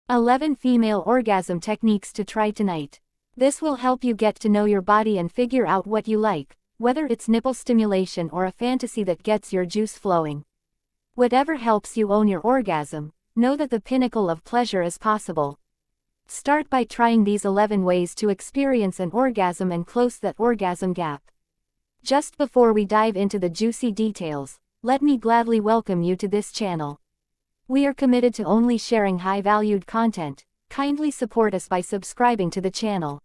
11 Female Orgasm Techniques to Try Tonight. This will help you get to know your body and figure out what you like, whether it's nipple stimulation or a fantasy that gets your juice flowing. Whatever helps you own your orgasm, know that the pinnacle of pleasure is possible. Start by trying these 11 ways to experience an orgasm and close that orgasm gap. Just before we dive into the juicy details, let me gladly welcome you to this channel. We are committed to only sharing high-valued content. Kindly support us by subscribing to the channel.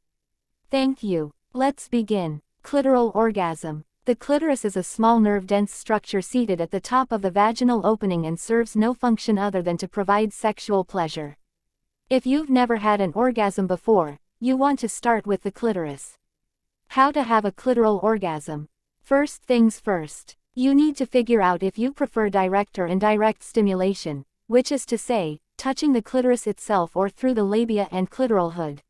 Thank you. Let's begin. Clitoral orgasm. The clitoris is a small nerve-dense structure seated at the top of the vaginal opening and serves no function other than to provide sexual pleasure. If you've never had an orgasm before, you want to start with the clitoris. How to have a clitoral orgasm. First things first, you need to figure out if you prefer direct or indirect stimulation, which is to say, touching the clitoris itself or through the labia and clitoral hood.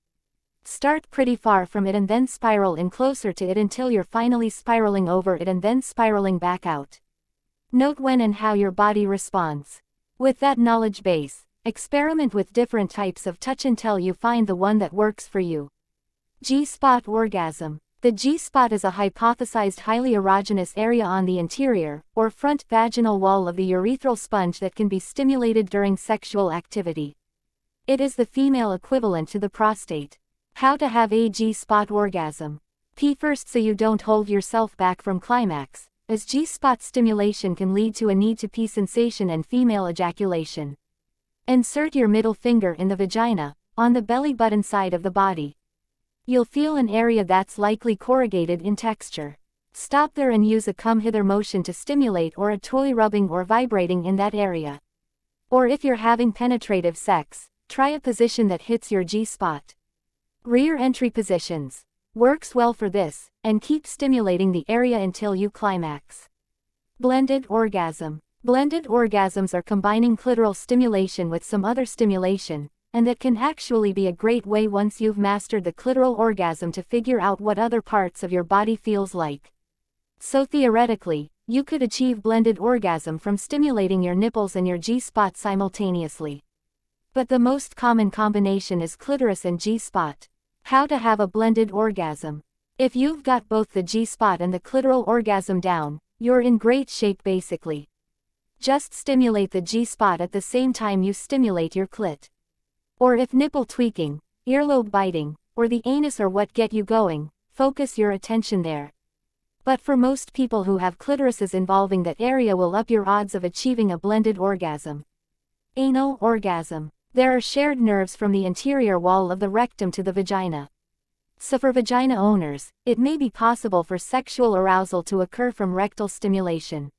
Start pretty far from it and then spiral in closer to it until you're finally spiraling over it and then spiraling back out. Note when and how your body responds. With that knowledge base, experiment with different types of touch until you find the one that works for you. G-spot orgasm. The G-spot is a hypothesized highly erogenous area on the interior, or front vaginal wall of the urethral sponge that can be stimulated during sexual activity. It is the female equivalent to the prostate. How to have a G-spot orgasm. Pee first so you don't hold yourself back from climax, as G-spot stimulation can lead to a need to pee sensation and female ejaculation. Insert your middle finger in the vagina, on the belly button side of the body. You'll feel an area that's likely corrugated in texture. Stop there and use a come-hither motion to stimulate or a toy rubbing or vibrating in that area. Or if you're having penetrative sex, try a position that hits your G-spot. Rear entry positions. Works well for this, and keep stimulating the area until you climax. Blended orgasm. Blended orgasms are combining clitoral stimulation with some other stimulation, and that can actually be a great way once you've mastered the clitoral orgasm to figure out what other parts of your body feels like. So theoretically, you could achieve blended orgasm from stimulating your nipples and your G-spot simultaneously. But the most common combination is clitoris and G-spot. How to have a blended orgasm. If you've got both the G-spot and the clitoral orgasm down, you're in great shape basically. Just stimulate the G-spot at the same time you stimulate your clit. Or if nipple tweaking, earlobe biting, or the anus are what get you going, focus your attention there. But for most people who have clitorises involving that area will up your odds of achieving a blended orgasm. Anal orgasm. There are shared nerves from the interior wall of the rectum to the vagina. So for vagina owners, it may be possible for sexual arousal to occur from rectal stimulation.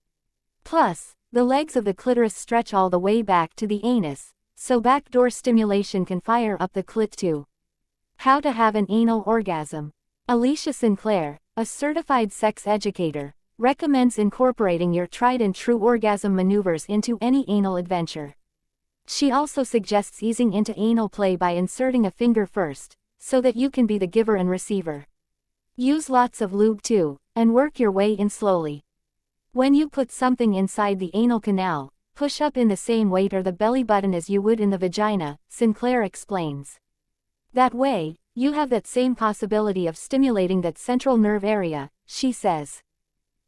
Plus, the legs of the clitoris stretch all the way back to the anus, so backdoor stimulation can fire up the clit too. How to have an anal orgasm. Alicia Sinclair, a certified sex educator, recommends incorporating your tried and true orgasm maneuvers into any anal adventure. She also suggests easing into anal play by inserting a finger first, so that you can be the giver and receiver. Use lots of lube too, and work your way in slowly. When you put something inside the anal canal, push up in the same weight or the belly button as you would in the vagina, Sinclair explains. That way, you have that same possibility of stimulating that central nerve area, she says.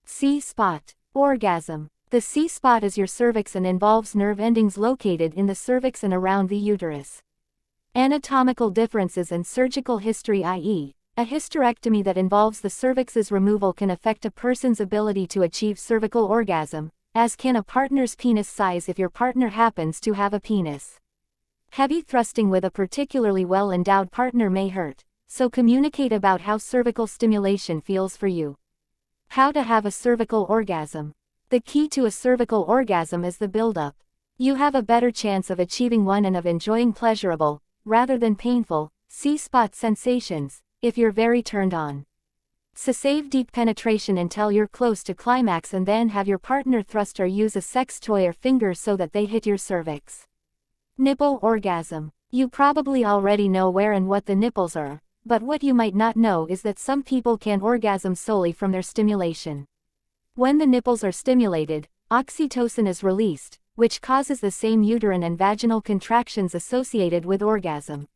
C-spot orgasm. The C-spot is your cervix and involves nerve endings located in the cervix and around the uterus. Anatomical differences and surgical history, i.e., a hysterectomy that involves the cervix's removal, can affect a person's ability to achieve cervical orgasm, as can a partner's penis size if your partner happens to have a penis. Heavy thrusting with a particularly well-endowed partner may hurt, so communicate about how cervical stimulation feels for you. How to have a cervical orgasm. The key to a cervical orgasm is the build-up. You have a better chance of achieving one and of enjoying pleasurable, rather than painful, C-spot sensations, if you're very turned on. So save deep penetration until you're close to climax and then have your partner thrust or use a sex toy or finger so that they hit your cervix. Nipple orgasm. You probably already know where and what the nipples are, but what you might not know is that some people can orgasm solely from their stimulation. When the nipples are stimulated, oxytocin is released, which causes the same uterine and vaginal contractions associated with orgasm.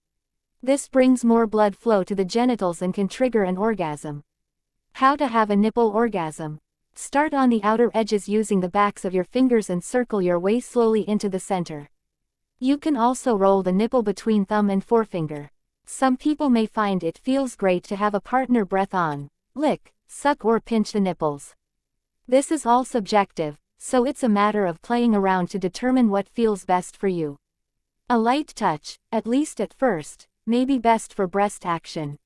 This brings more blood flow to the genitals and can trigger an orgasm. How to have a nipple orgasm. Start on the outer edges using the backs of your fingers and circle your way slowly into the center. You can also roll the nipple between thumb and forefinger. Some people may find it feels great to have a partner breath on, lick, suck or pinch the nipples. This is all subjective, so it's a matter of playing around to determine what feels best for you. A light touch, at least at first, may be best for breast action.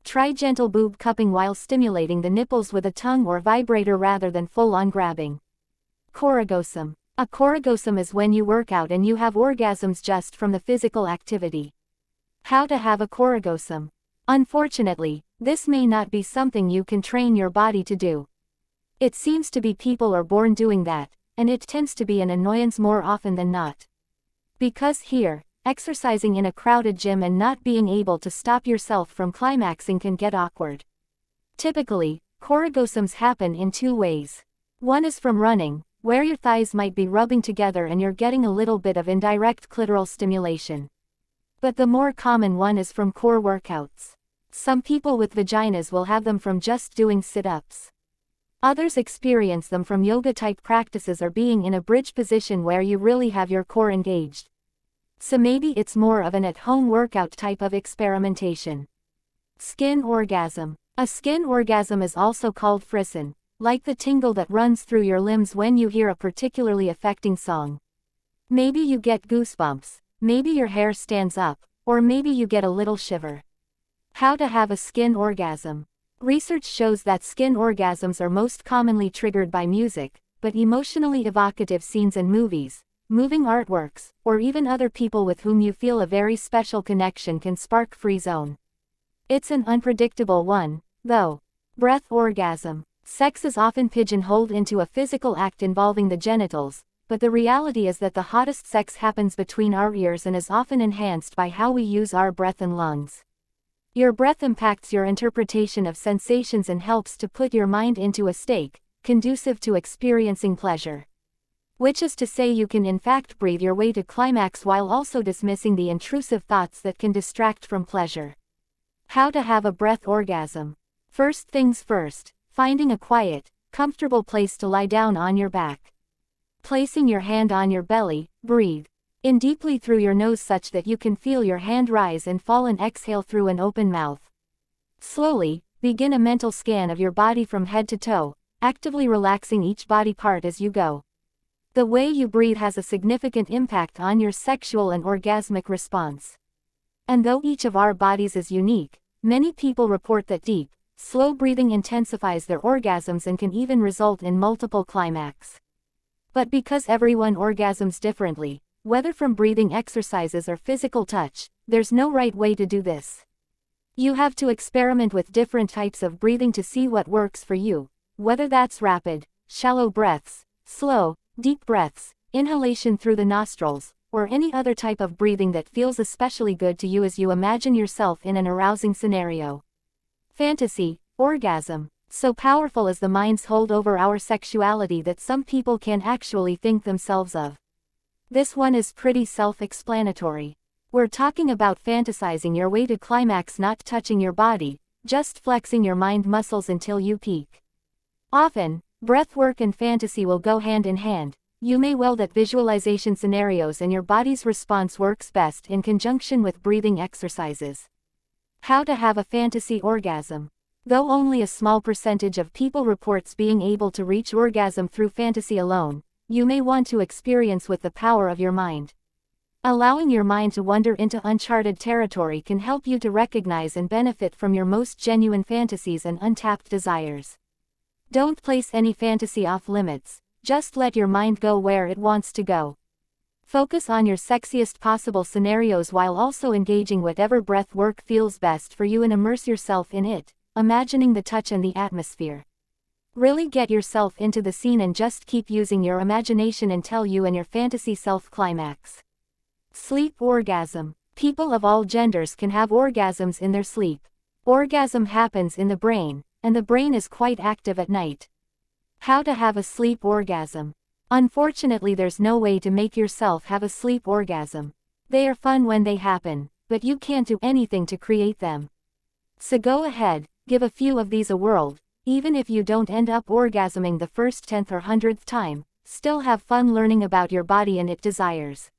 Try gentle boob cupping while stimulating the nipples with a tongue or vibrator rather than full-on grabbing. Corrigosum. A corrigosum is when you work out and you have orgasms just from the physical activity. How to have a corrigosum. Unfortunately, this may not be something you can train your body to do. It seems to be people are born doing that, and it tends to be an annoyance more often than not. Because here, exercising in a crowded gym and not being able to stop yourself from climaxing can get awkward. Typically, corrigosums happen in two ways. One is from running, where your thighs might be rubbing together and you're getting a little bit of indirect clitoral stimulation. But the more common one is from core workouts. Some people with vaginas will have them from just doing sit-ups. Others experience them from yoga-type practices or being in a bridge position where you really have your core engaged. So maybe it's more of an at-home workout type of experimentation. Skin orgasm. A skin orgasm is also called frisson, like the tingle that runs through your limbs when you hear a particularly affecting song. Maybe you get goosebumps. Maybe your hair stands up, or maybe you get a little shiver. How to have a skin orgasm. Research shows that skin orgasms are most commonly triggered by music, but emotionally evocative scenes in movies, moving artworks, or even other people with whom you feel a very special connection can spark free zone. It's an unpredictable one, though. Breath orgasm. Sex is often pigeonholed into a physical act involving the genitals, but the reality is that the hottest sex happens between our ears and is often enhanced by how we use our breath and lungs. Your breath impacts your interpretation of sensations and helps to put your mind into a state conducive to experiencing pleasure. Which is to say you can in fact breathe your way to climax while also dismissing the intrusive thoughts that can distract from pleasure. How to have a breath orgasm. First things first, finding a quiet, comfortable place to lie down on your back. Placing your hand on your belly, breathe in deeply through your nose such that you can feel your hand rise and fall and exhale through an open mouth. Slowly, begin a mental scan of your body from head to toe, actively relaxing each body part as you go. The way you breathe has a significant impact on your sexual and orgasmic response. And though each of our bodies is unique, many people report that deep, slow breathing intensifies their orgasms and can even result in multiple climax. But because everyone orgasms differently, whether from breathing exercises or physical touch, there's no right way to do this. You have to experiment with different types of breathing to see what works for you, whether that's rapid, shallow breaths, slow, deep breaths, inhalation through the nostrils, or any other type of breathing that feels especially good to you as you imagine yourself in an arousing scenario. Fantasy, orgasm. So powerful is the mind's hold over our sexuality that some people can actually think themselves of. This one is pretty self-explanatory. We're talking about fantasizing your way to climax, not touching your body, just flexing your mind muscles until you peak. Often, breath work and fantasy will go hand in hand. You may well that visualization scenarios and your body's response works best in conjunction with breathing exercises. How to have a fantasy orgasm. Though only a small percentage of people reports being able to reach orgasm through fantasy alone, you may want to experience with the power of your mind. Allowing your mind to wander into uncharted territory can help you to recognize and benefit from your most genuine fantasies and untapped desires. Don't place any fantasy off limits, just let your mind go where it wants to go. Focus on your sexiest possible scenarios while also engaging whatever breath work feels best for you and immerse yourself in it, imagining the touch and the atmosphere. Really get yourself into the scene and just keep using your imagination until you and your fantasy self climax. Sleep orgasm. People of all genders can have orgasms in their sleep. Orgasm happens in the brain, and the brain is quite active at night. How to have a sleep orgasm. Unfortunately, there's no way to make yourself have a sleep orgasm. They are fun when they happen, but you can't do anything to create them. So go ahead, give a few of these a whirl. Even if you don't end up orgasming the first 10th or 100th time, still have fun learning about your body and its desires.